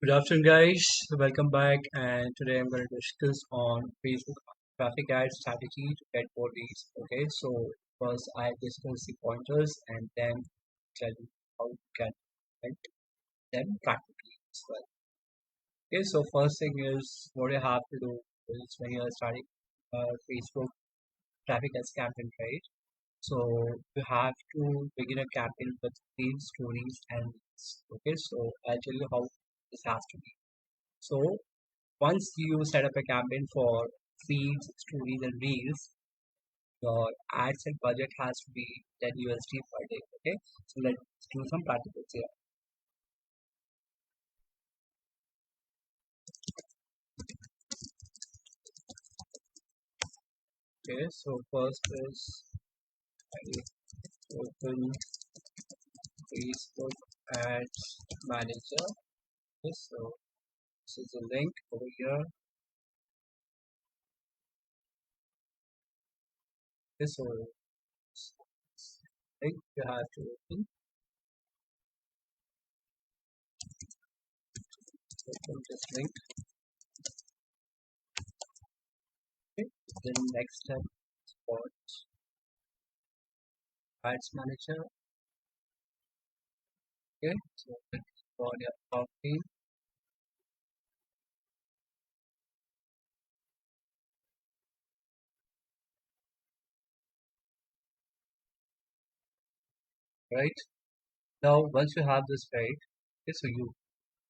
Good afternoon, guys. Welcome back. And today I'm going to discuss on Facebook traffic ad strategy to get more leads. Okay, so first I discuss the pointers and then tell you how to get it, them practically as well. Okay, so first thing is what you have to do is when you are starting Facebook traffic ads campaign, right? So you have to begin a campaign with themes, stories, and leads. Okay, so I'll tell you how this has to be. So once you set up a campaign for feeds, stories, and reels, your ads and budget has to be 10 USD per day. Okay, so let's do some practicals here. Okay, so first is I open Facebook Ads Manager. Okay, so this is a link over here. Okay, so link you have to open this link. Okay, then next step is for Ads Manager. Okay, so click for your copy. Right now, once you have this right, okay, so you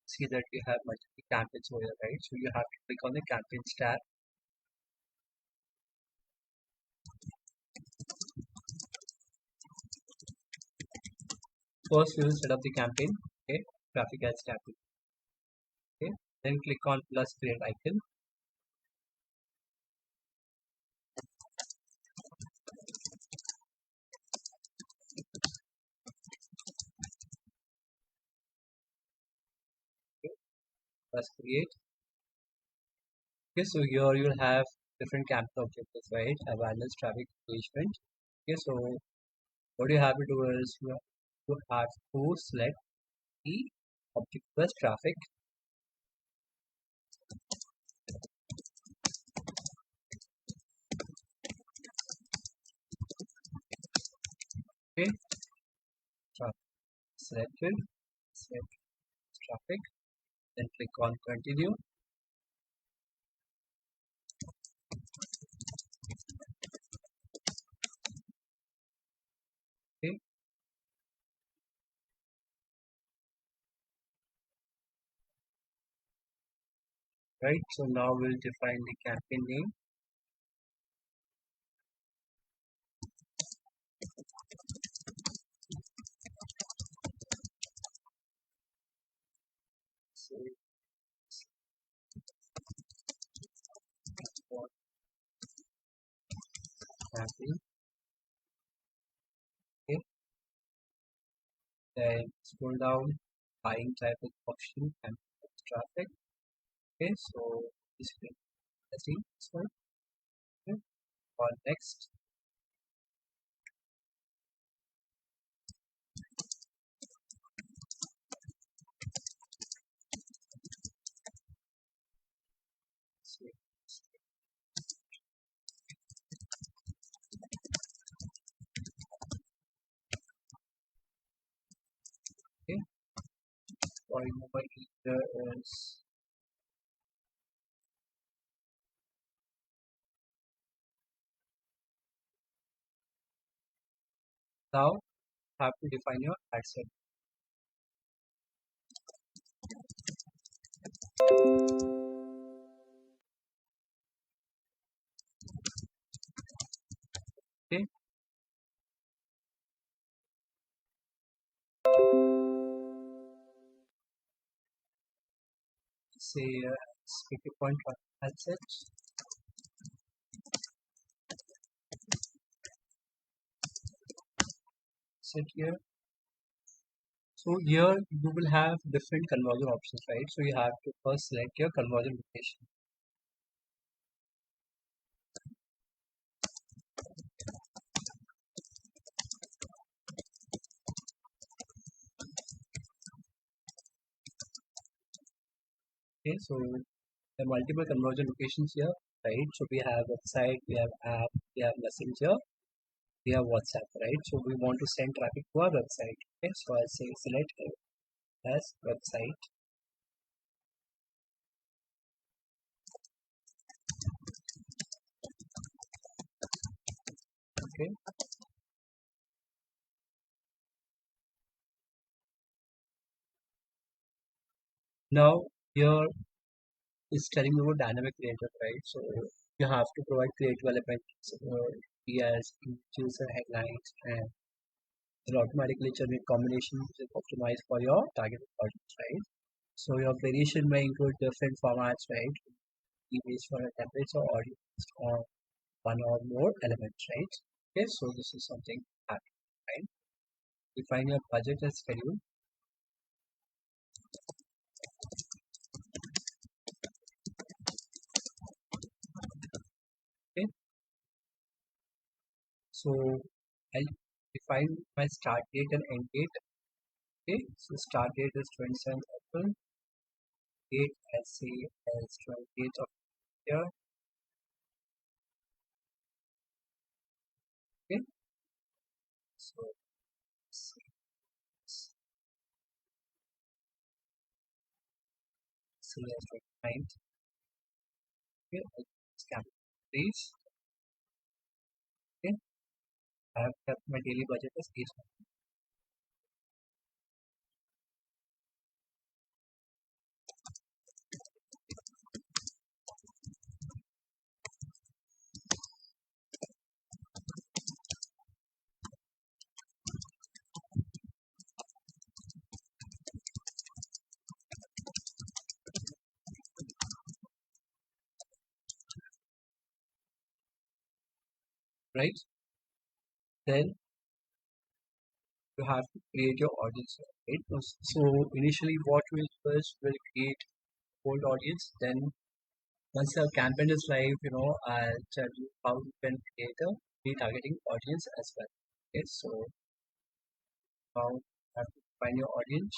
see that you have multiple campaigns over here, right? So you have to click on the campaigns tab. First, you will set up the campaign, okay, traffic ads campaign, okay. Then click on plus create icon, okay, plus create. Okay, so here you will have different campaign objectives, right? Awareness, traffic, engagement. Okay, so what you have to do is you have to select the object plus traffic. Okay, traffic selected, select traffic, then click on continue. Okay, right. So now we'll define the campaign name. So for campaign, okay. Then scroll down, buying type of option and traffic. Okay, so this will testing this one. Okay, for next, so, okay, for mobile here is now have to define your ad set. Okay, say pick a point for ad set. Set here. So here you will have different conversion options, right? So you have to first select your conversion location. Okay, so there are multiple conversion locations here, right? So we have website, we have app, we have messenger, we have WhatsApp, right? So we want to send traffic to our website. Okay, so I'll say select as website. Okay, now here is telling you about dynamic creative, right? So you have to provide creative elements, be as user headlines, and it automatically generate combinations which is optimized for your target audience, right? So your variation may include different formats, right? Be based on a template or audio based on one or more elements, right? Okay, so this is something happy, right? Define your budget and schedule. Okay, so I'll define my start date and end date. Okay, so start date is 27th April, date as say as 28th of the year. Okay, so say as 29th. Okay, scan please. Okay, I have kept my daily budget as 8, right? Then you have to create your audience, right? So initially what we'll do is we'll create cold audience. Then once your campaign is live, I'll tell you how you can create a retargeting audience as well. Okay, so now you have to find your audience.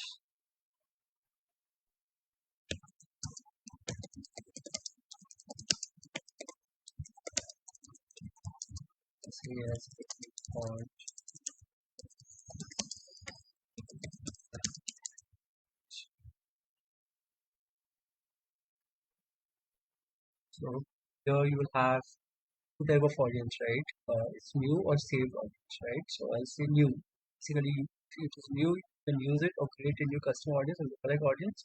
Say as on. So here you will have two type of audience, right? It's new or saved audience, right? So I'll say new. Basically, if it is new, you can use it or create a new custom audience and correct audience.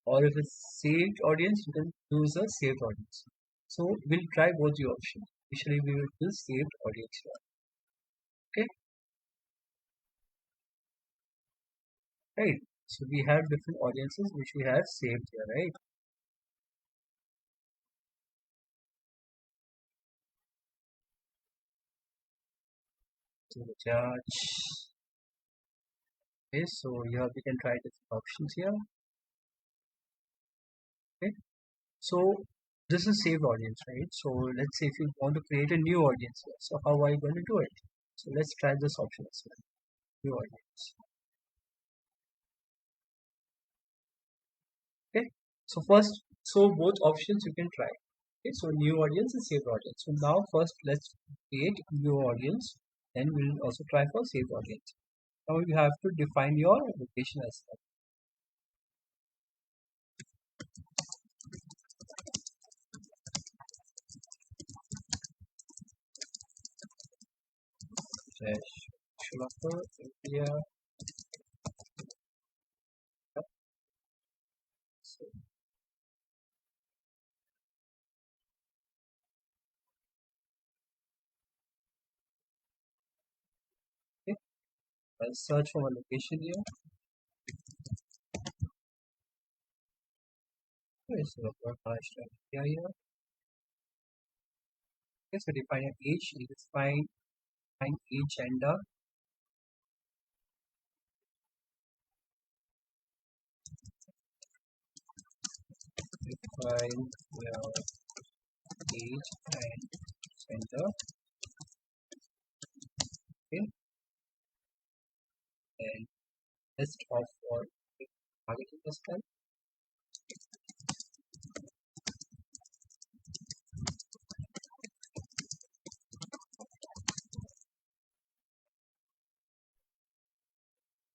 Or if it's saved audience, you can use a saved audience. So we'll try both the options. Initially, we will use saved audience here. Okay, right. So we have different audiences which we have saved here, right? So the judge. Okay, so here we can try different options here. Okay, so this is saved audience, right? So let's say if you want to create a new audience here, so how are you going to do it? So let's try this option as well. New audience. Okay, so first, so both options you can try. Okay, so new audience and saved audience. So now first let's create new audience, then we'll also try for saved audience. Now you have to define your location as well. Fresh developer India. So, okay, I'll search for a location here. Okay, so Maharashtra India here. Okay, so define an age. You define age, gender. Define your age and gender. Okay, and list of for targeting as well.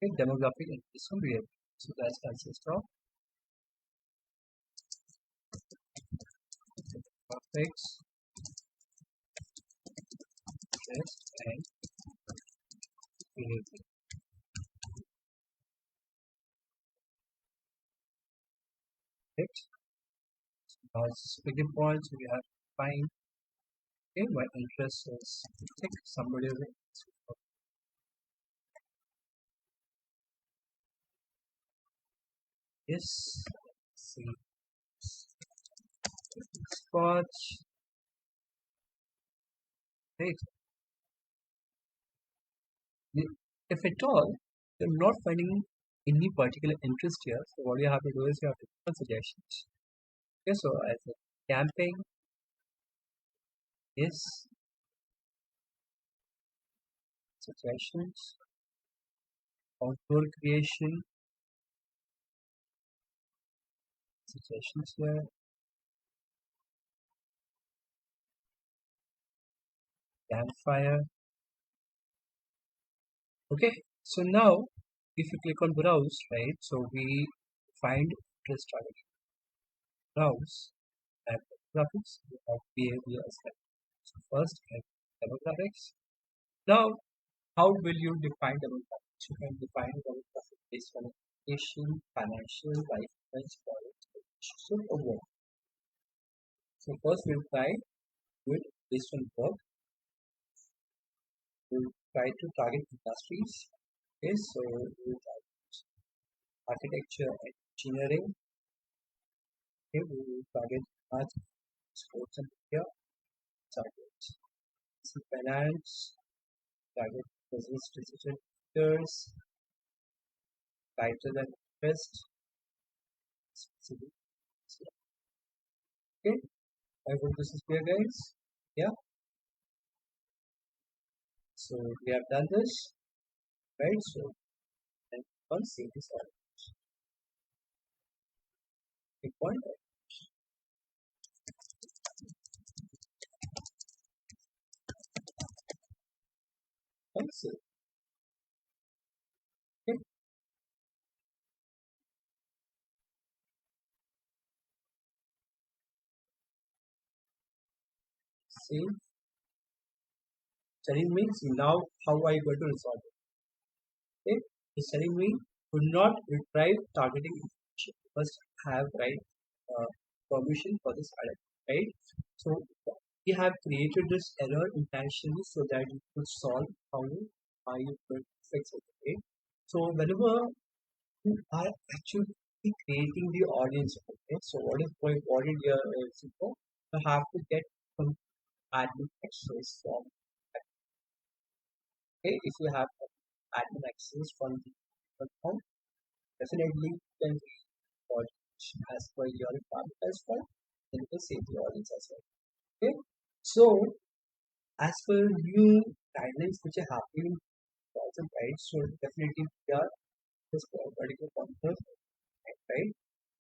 Okay, demographic interest on behavior. So that consists of demographics, interest, and behavior. Right? Now, speaking points we have to find. Okay, my interest is to take somebody with yes, see, spots, right? If at all you're not finding any particular interest here, so what you have to do is you have to give suggestions. Okay, so as a camping is suggestions, outdoor creation, suggestions here, campfire. Okay, so now if you click on browse, right, so we find interest targeting. Browse and demographics, we have behavior as well. So first, demographics. Now, how will you define demographics? You can define demographics based on education, financial, life events, politics, social, or work. So first, we'll try with based on work. We'll try to target industries. Okay, so we'll target architecture and engineering. Okay, we will target arts, sports and media. Target finance. Target business decision makers. Title and interest. Specific. Okay, I hope this is clear, guys. Yeah, so we have done this, right? So, and once see this out, a point, once okay, see, telling me, see now how are you going to resolve it? Okay, it's telling me could not retrieve targeting information. Must have right permission for this alert, right? So we have created this error intentionally so that you could solve how you could fix it. Okay, so whenever you are actually creating the audience. Okay, so what is more important here is you have to get some admin access from. Okay, if you have admin access from the platform, definitely you can create audience as per your requirement as well, and you can save the audience as well. Okay, so as per new guidelines which are happening in thousand, right? So definitely we are this particular point, right?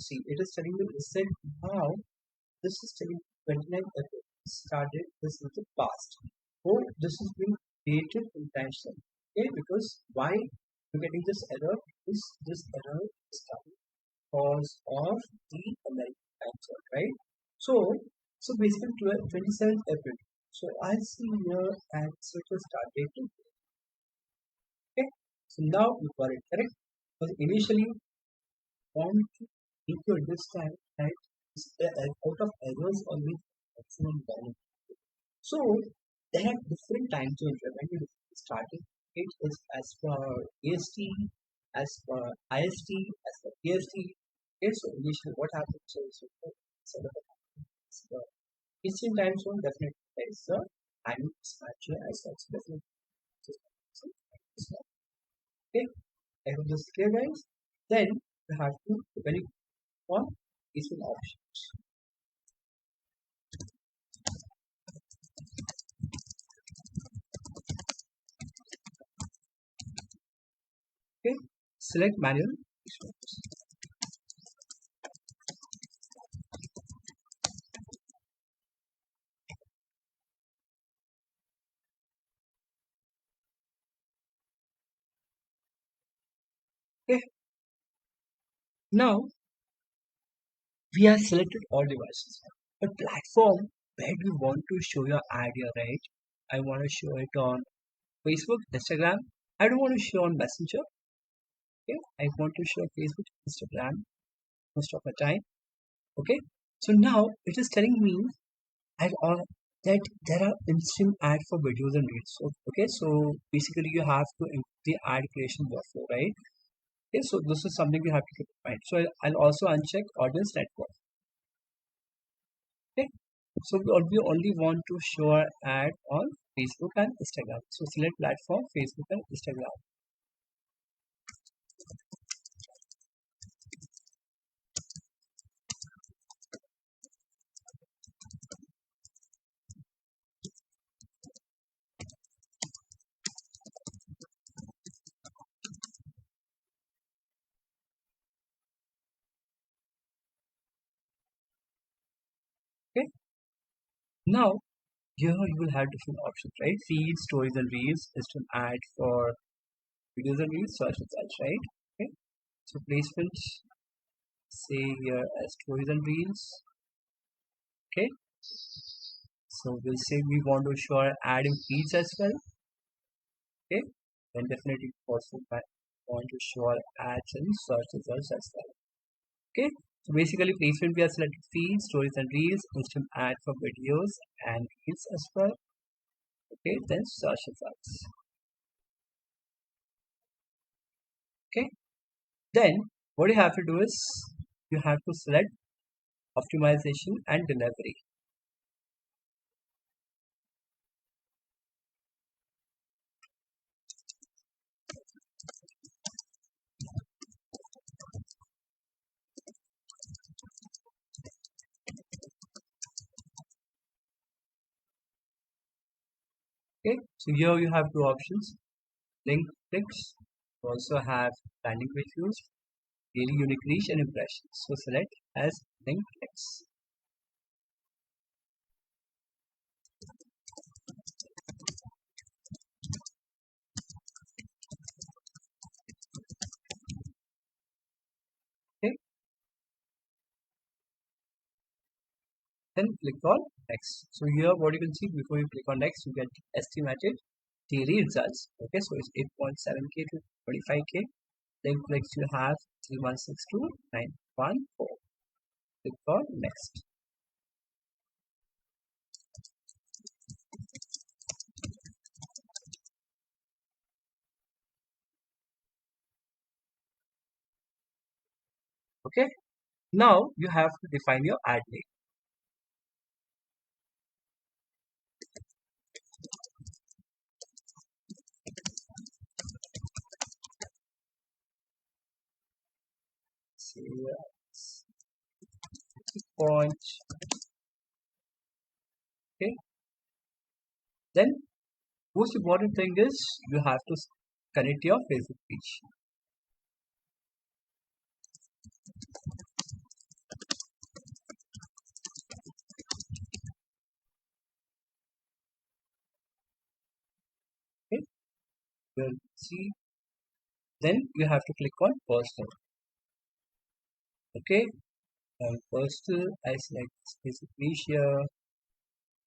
See, it is telling me listen now. This is telling 29 April started this in the past. So this is being created intentionally. Okay, because why you're getting this error? Is this error is coming because of the American time zone, right? So basically 27th April. So I see here and set a start date. Okay, so now you got it correct. Because initially want to make you understand that out of errors only maximum value. So they have different time zones. When you starting it is as per AST, as per IST, as per PST. Okay, so initially what happens is instead of the Eastern time zone, definitely there is a time actually as such definitely. Okay, I hope this is clear, guys. Then you have to when you on Eastern options. Okay, select manual. Okay, now we have selected all devices. But platform where do you want to show your ad here, right? I want to show it on Facebook, Instagram. I don't want to show on Messenger. Okay, I want to show Facebook, Instagram most of the time. Okay, so now it is telling me and that there are instant ad for videos and reels. So, okay, so basically you have to input the ad creation workflow, right? Okay, so this is something you have to keep in mind. So I'll also uncheck audience network. Okay, so we only want to show our ad on Facebook and Instagram. So select platform, Facebook and Instagram. Okay, now here you will have different options, right? Feed, stories and reels, instant ad for videos and reels, search results, right? Okay, so placement, say here as stories and reels. Okay, so we'll say we want to show our ad in feeds as well. Okay, then definitely also want to show our ads in search results as well. Okay, so basically placement we have selected feeds, stories and reels, instant ad for videos and reels as well. Okay, then search results. Okay, then what you have to do is you have to select optimization and delivery. Okay, so here you have two options: link clicks. You also have landing page views, daily unique reach and impressions. So select as link clicks. Okay, then click on next. So here what you can see before you click on next, you get estimated daily results. Okay, so it's 8.7k to 25k. Then clicks you have 3162914. Click on next. Okay, now you have to define your ad name. Say point. Okay, then most important thing is you have to connect your Facebook page. Okay, you'll see. Then you have to click on personal. Okay, and personal, I select Facebook page here,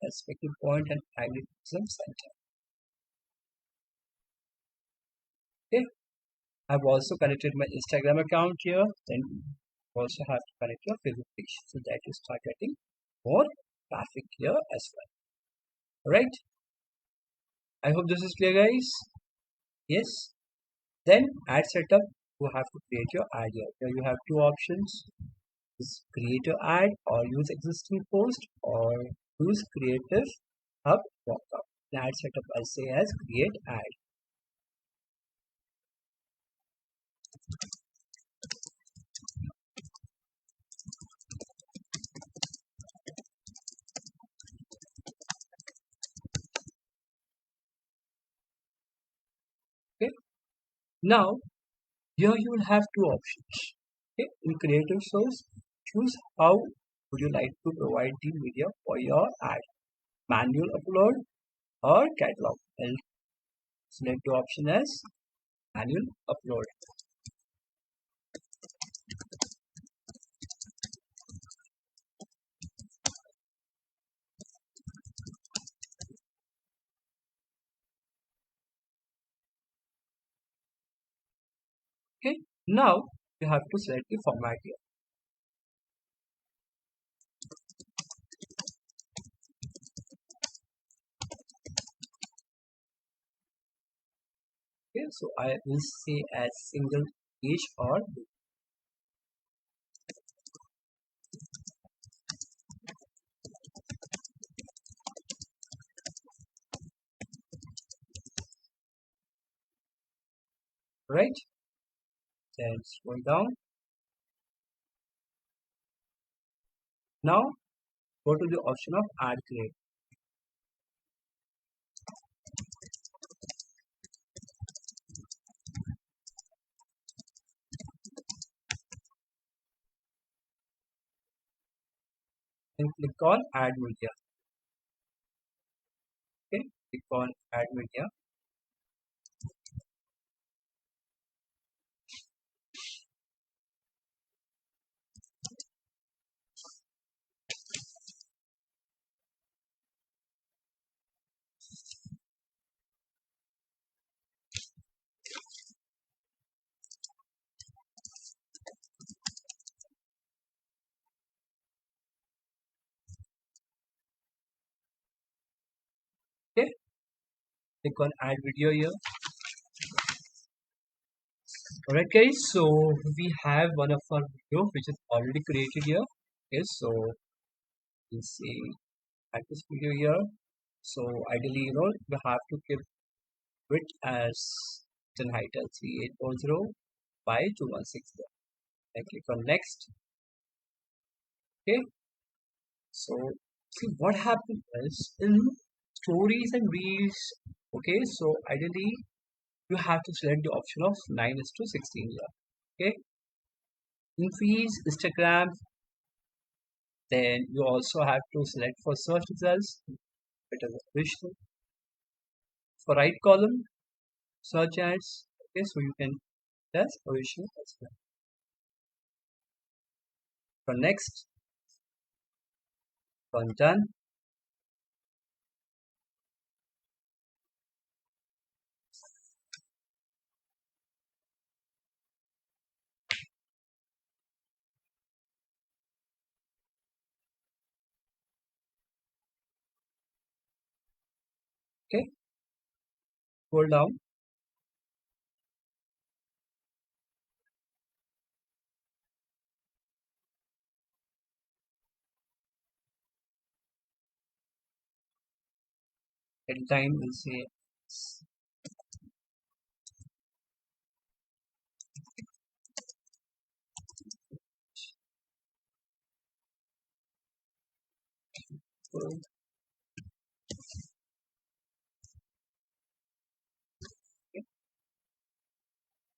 as second point and algorithm center. Okay, I've also connected my Instagram account here. Then you also have to connect your Facebook page so that you start getting more traffic here as well. Alright, I hope this is clear, guys. Yes. Then ad setup, you have to create your ad here. Here you have two options: is create your ad or use existing post, or use creative hub mockup. The ad setup I say as create ad. Okay. Now here you will have two options. Okay. In creative source, choose how would you like to provide the media for your ad: manual upload or catalog. I'll select the option as manual upload. Okay, now you have to select the format here. Okay, so I will say as single page or right. Then scroll down. Now go to the option of add grade. Then click on add media. Okay, click on add media. Okay, click on add video here. Alright guys, so we have one of our video which is already created here. Okay, so let's see at this video here. So ideally, you have to keep width as 10 height as 3840 by 2160. I click on next. Okay, so see what happened is in stories and reels. Okay, so ideally you have to select the option of 9 is to 16 here. Okay, in feeds, Instagram, then you also have to select for search results, it is original. For right column, search ads. Okay, so you can test original as well. For next, for done. Okay, scroll down. At the time we'll say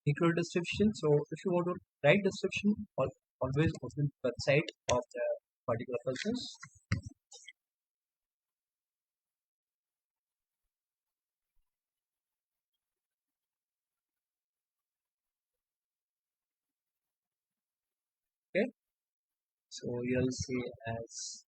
equal description. So if you want to write description, always open the website of the particular business. Okay, so you'll see as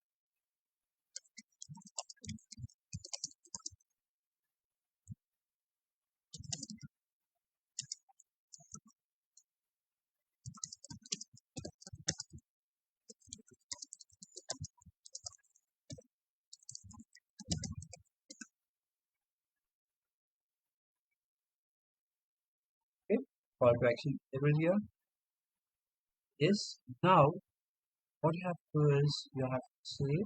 okay, call to action table here is now what you have to do is you have to say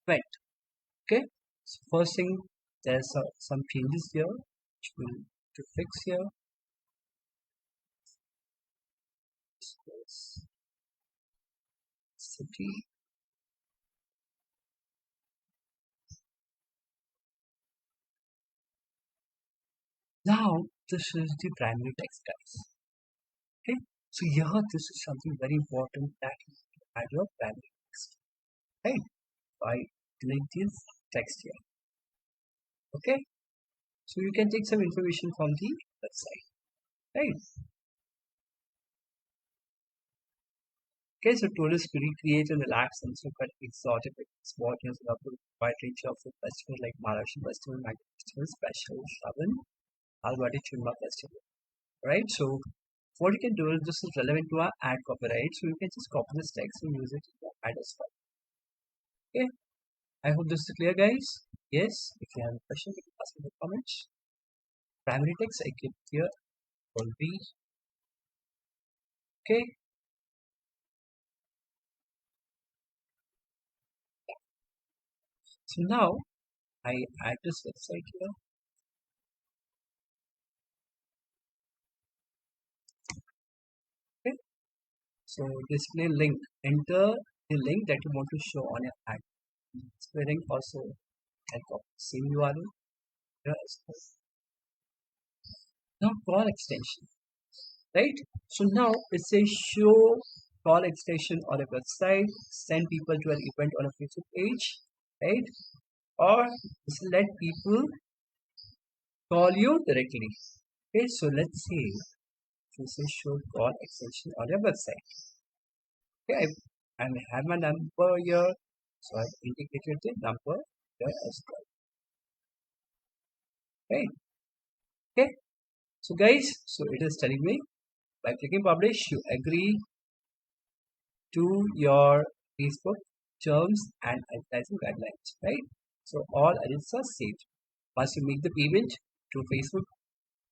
wait. Okay, so first thing there's some changes here which we'll to fix here. Space city. Now this is the primary text guys. Okay, so here this is something very important that you add your primary text, right? By delete this text here. Okay, so you can take some information from the website, right? Okay, so tourists recreate and relax and so cut exotic spot is up to wide range of food festivals like Maharashtra Festival, Maggi Festival, Special, Shravan, Alwadi Churma Festival, right? So what you can do is this is relevant to our ad copyright, so you can just copy this text and use it in your ad as well. Okay, I hope this is clear, guys. Yes, if you have a question, you can ask in the comments. Primary text I keep here will be okay. So now I add this website here. Okay, so display link. Enter the link that you want to show on your ad. Display link also and copy same URL here as well. Now call extension, right? So now it says show call extension on a website, send people to an event on a Facebook page, right? Or just let people call you directly. Okay, so let's see. This is show call extension on your website. Okay, I have my number here, so I've indicated the number here as well. Right? Okay, so guys, so it is telling me by clicking publish, you agree to your Facebook terms and advertising guidelines, right? So all edits are saved. Once you make the payment to Facebook,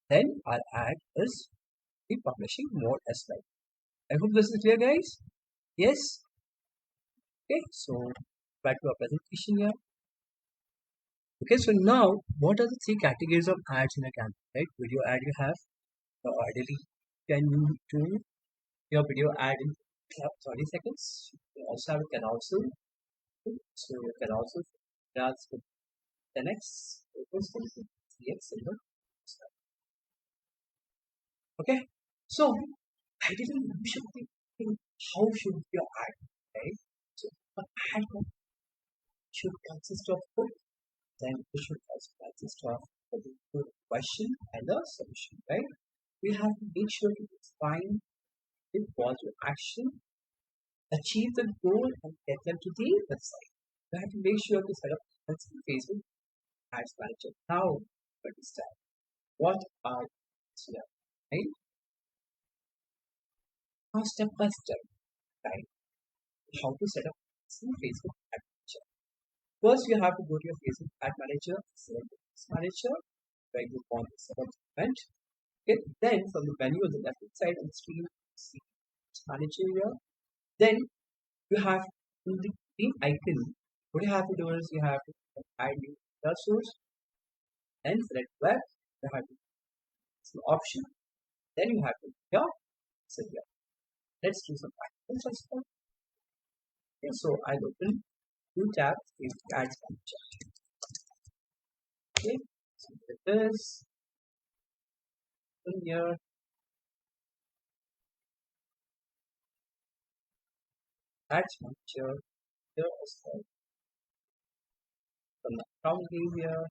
then our ad is be publishing more as well. I hope this is clear, guys. Yes. Okay. So back to our presentation here. Okay. So now, what are the three categories of ads in a campaign? Right? Video ad you have. Ideally, can you do your video ad in 30 seconds? You also have a canal soon. So you can also that's the next question. Yes, simple. Okay. So I didn't you should be thinking how should your ad, right? So an ad should consist of both. Then it should also consist of the question and the solution, right? We have to make sure to define the call to action, achieve the goal, and get them to the website. We have to make sure to set up Facebook Ads Manager. Now, understand what are here, right? Now, step by step, right? How to set up Facebook Ad Manager. First, you have to go to your Facebook Ad Manager, select the Ads Manager, where you want to set up the event. Okay, then from the menu on the left side of the screen, see Ads Manager here. Then you have in the green icon. What you have to do is you have to add new data source, then select web. You have to see option. Then you have to here, so here. Let's do some practical as well. Okay, so I'll open two tabs in Ads Manager. Okay, so it is in here. Ads Manager here as well. From the account view here.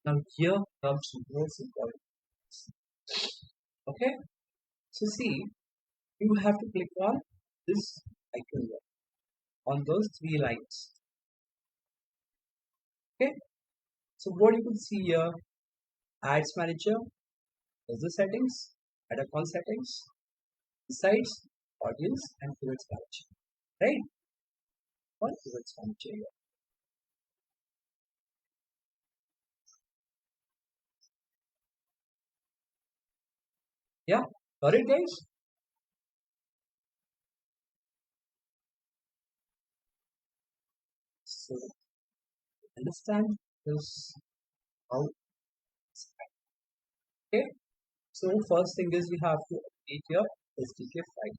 Now here comes the most important. Okay, so see, you have to click on this icon here, on those three lines. Okay, so what you can see here, Ads Manager, is the settings, ad account settings, sites, audience, and events manager. Right? One events manager here. Yeah, got it, guys? So understand this how. Okay. So first thing is we have to update your SDK file.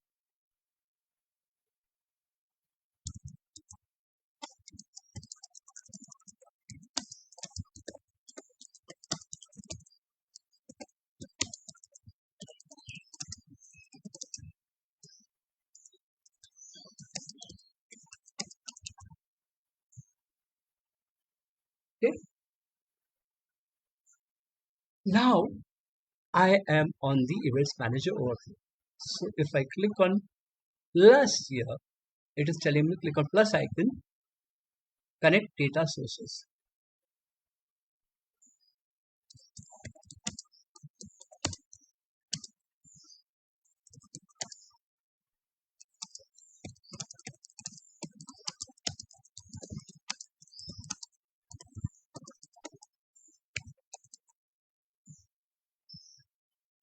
Okay. Now I am on the events manager over here. So if I click on plus here, it is telling me click on plus icon, connect data sources.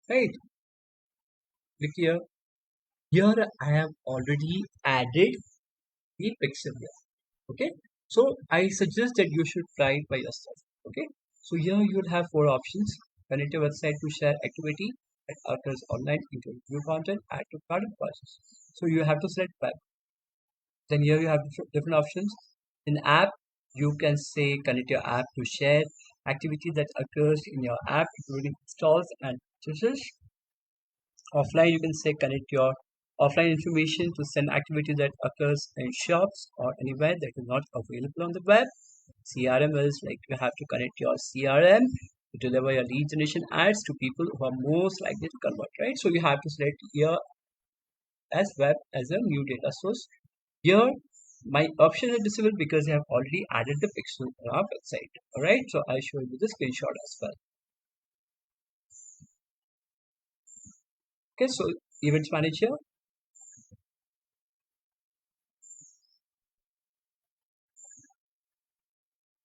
right? Click here. Here I have already added the pixel here. Okay, so I suggest that you should try it by yourself. Okay, so here you will have four options: connect your website to share activity that occurs online, include new content, add to cart and process. So you have to select web. Then here you have different options. In app, you can say connect your app to share activity that occurs in your app, including installs and purchases. Offline, you can say connect your offline information to send activity that occurs in shops or anywhere that is not available on the web. CRM is like you have to connect your CRM to deliver your lead generation ads to people who are most likely to convert, right? So you have to select here as web as a new data source. Here, my option is disabled because I have already added the pixel on our website. Alright, so I'll show you the screenshot as well. Okay, so events manager.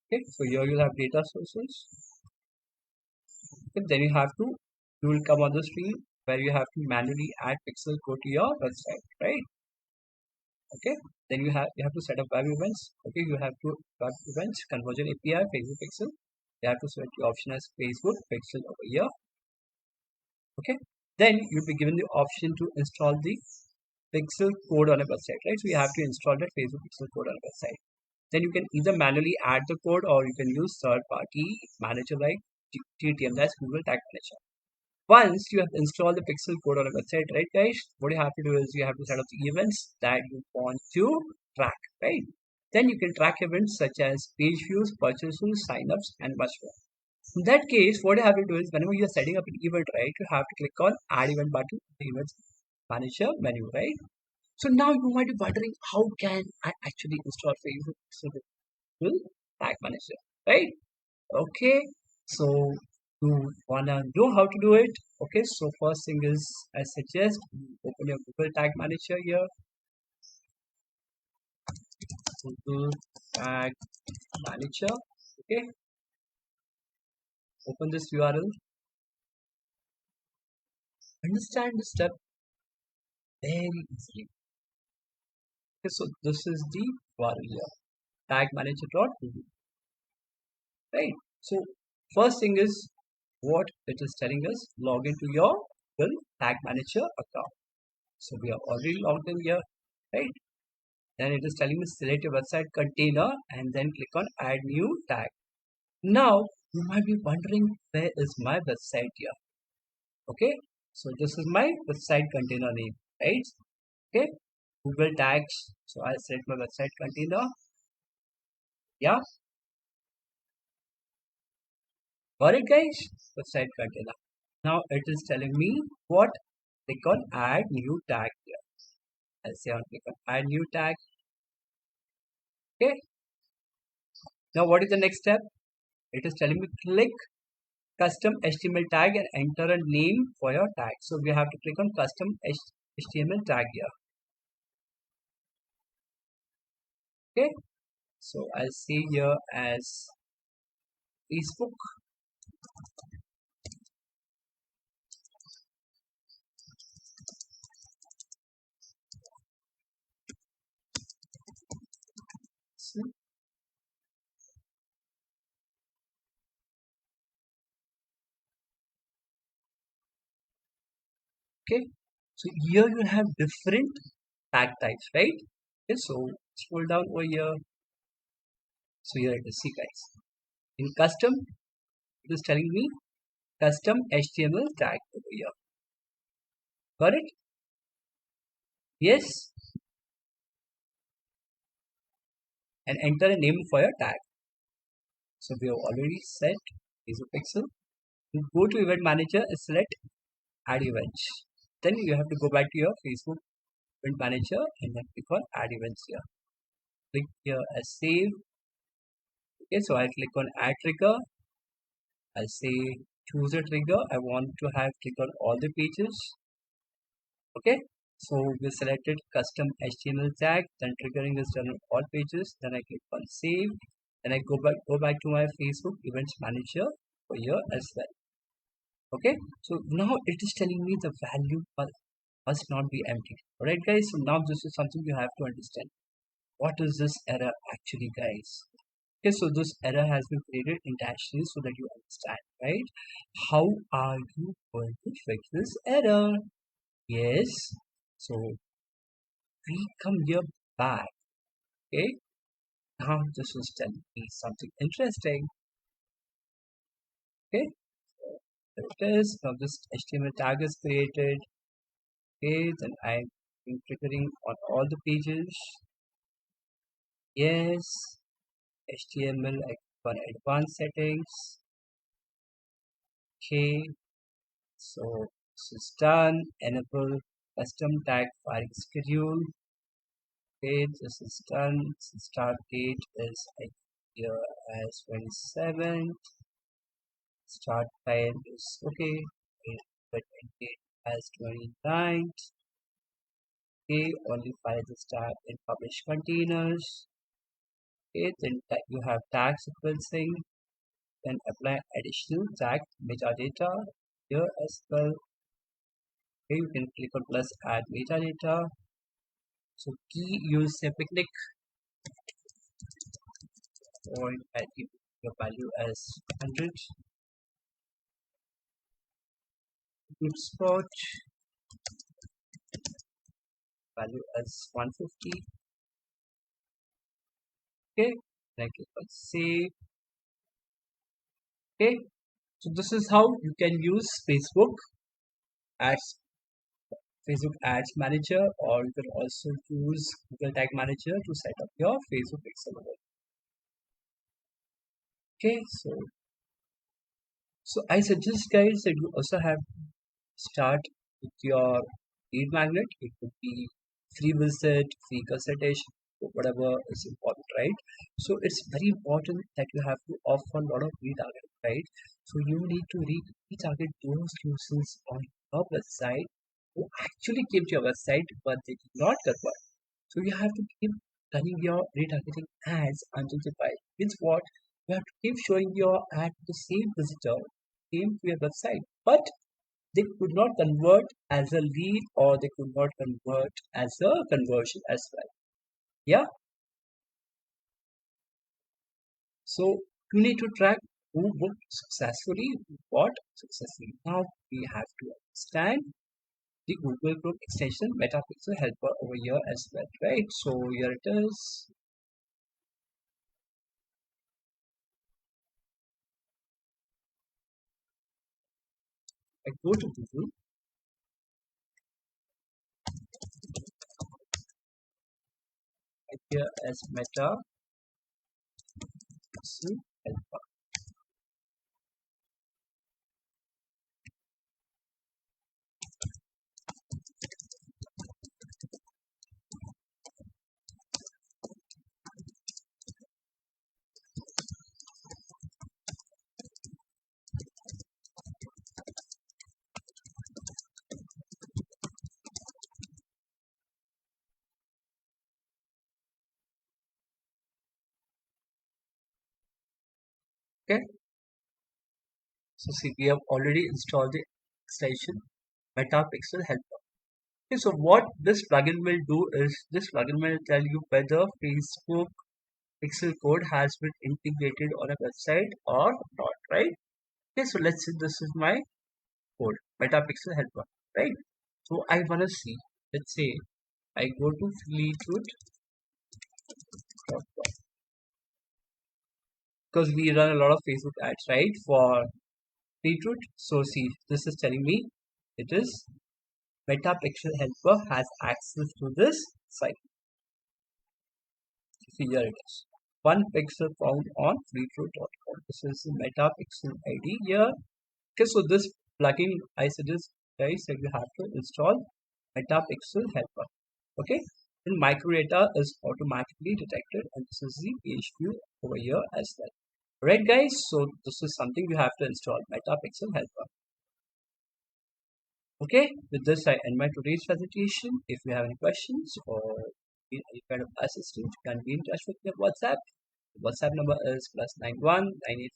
Okay, so here you'll have data sources. Okay, then you will come on the screen where you have to manually add pixel code to your website, right? Okay, then you have to set up web events. Okay, you have to web events conversion API Facebook pixel. You have to select the option as Facebook pixel over here. Okay, then you'll be given the option to install the pixel code on a website, right? So you have to install that Facebook pixel code on a website. Then you can either manually add the code or you can use third party manager like GTM, that's Google Tag Manager. Once you have installed the pixel code on a website, right guys, what you have to do is you have to set up the events that you want to track, right? Then you can track events such as page views, purchases, signups, and much more. In that case, what you have to do is whenever you are setting up an event, right, you have to click on add event button, the events manager menu, right? So now you might be wondering how can I actually install Facebook Pixel Tag Manager, right? Okay, so you wanna know how to do it. Okay, so first thing is I suggest you open your Google Tag Manager here. Google Tag Manager. Okay, open this URL. Understand the step very easily. Okay, so this is the URL here. Tagmanager.google. Right. So first thing is what it is telling us, log into your Google Tag Manager account. So we are already logged in here, right? Then it is telling me select your website container and then click on add new tag. Now you might be wondering where is my website here? Okay, so this is my website container name, right? Okay, Google tags. So I select my website container. Yeah, got it, guys? Website container. Now it is telling me what, click on add new tag here. I'll say on click on add new tag. Okay. Now what is the next step? It is telling me click custom HTML tag and enter a name for your tag. So we have to click on custom HTML tag here. Okay. So I'll see here as Facebook. Okay. So here you have different tag types, right? Okay. So scroll down over here. So here it is. See guys. In custom, it is telling me custom HTML tag over here. Got it? Yes. And enter a name for your tag. So we have already set pixel. You go to event manager and select add events. Then you have to go back to your Facebook event manager and then click on add events here. Click here as save. Okay, so I click on add trigger. I'll say choose a trigger. I want to have click on all the pages. Okay, so we selected custom HTML tag, then triggering is done on all pages. Then I click on save. Then I go back to my Facebook events manager for here as well. Okay, so now it is telling me the value must not be empty. Alright guys, so now this is something you have to understand. What is this error actually, guys? Okay, so this error has been created intentionally so that you understand, right? How are you going to fix this error? Yes, so we come here back. Okay, now this is telling me something interesting. Okay, there it is. Now this HTML tag is created. Okay, then I'm triggering on all the pages. Yes, HTML for advanced settings. Okay, so this is done. Enable custom tag filing schedule. Okay, this is done. So start date is here as 27th. Start time is okay. But end date as 29th. Okay, only file this tab in publish containers. Okay, then you have tag sequencing. Then apply additional tag metadata here as well. Okay, you can click on plus add metadata. So key use a picnic point and give your value as 100. Good spot value as 150. Okay, then click on save. Okay, so this is how you can use ads Facebook Ads Manager, or you can also use Google Tag Manager to set up your Facebook pixel. Okay, so I suggest guys that you also have start with your lead magnet. It could be free visit, free consultation, whatever is important, right? So it's very important that you have to offer a lot of retargeting, right? So you need to retarget those users on your website who actually came to your website but they did not convert. So you have to keep running your retargeting ads until they buy. Means what? You have to keep showing your ad to the same visitor came to your website, but they could not convert as a lead or they could not convert as a conversion as well. Yeah. So you need to track who booked successfully, who bought successfully. Now we have to understand the Google Chrome extension Metapixel helper over here as well, right? So here it is. I go to Google. Here as Metapixel helper. Okay. So see, we have already installed the extension Metapixel helper. Okay, so what this plugin will do is this plugin will tell you whether Facebook pixel code has been integrated on a website or not, right? Okay, so let's say this is my code, Metapixel helper, right? So I wanna see, let's say I go to fleetwood.com because we run a lot of Facebook ads, right? For Fleetwood. So see, this is telling me it is Metapixel helper has access to this site. See, here it is. One pixel found on fleetwood.com. This is the Metapixel ID here. Okay, so this plugin I suggest guys that you have to install Metapixel helper. Okay, then microdata is automatically detected, and this is the page view over here as well. Right, guys, so this is something you have to install Metapixel helper. Okay, with this I end my today's presentation. If you have any questions or need any kind of assistance, you can be in touch with me on WhatsApp. WhatsApp number is +91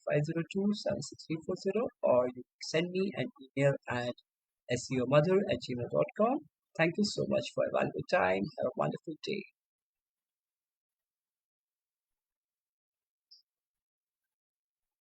9850276340, or you can send me an email at seomother@gmail.com. Thank you so much for your valuable time. Have a wonderful day.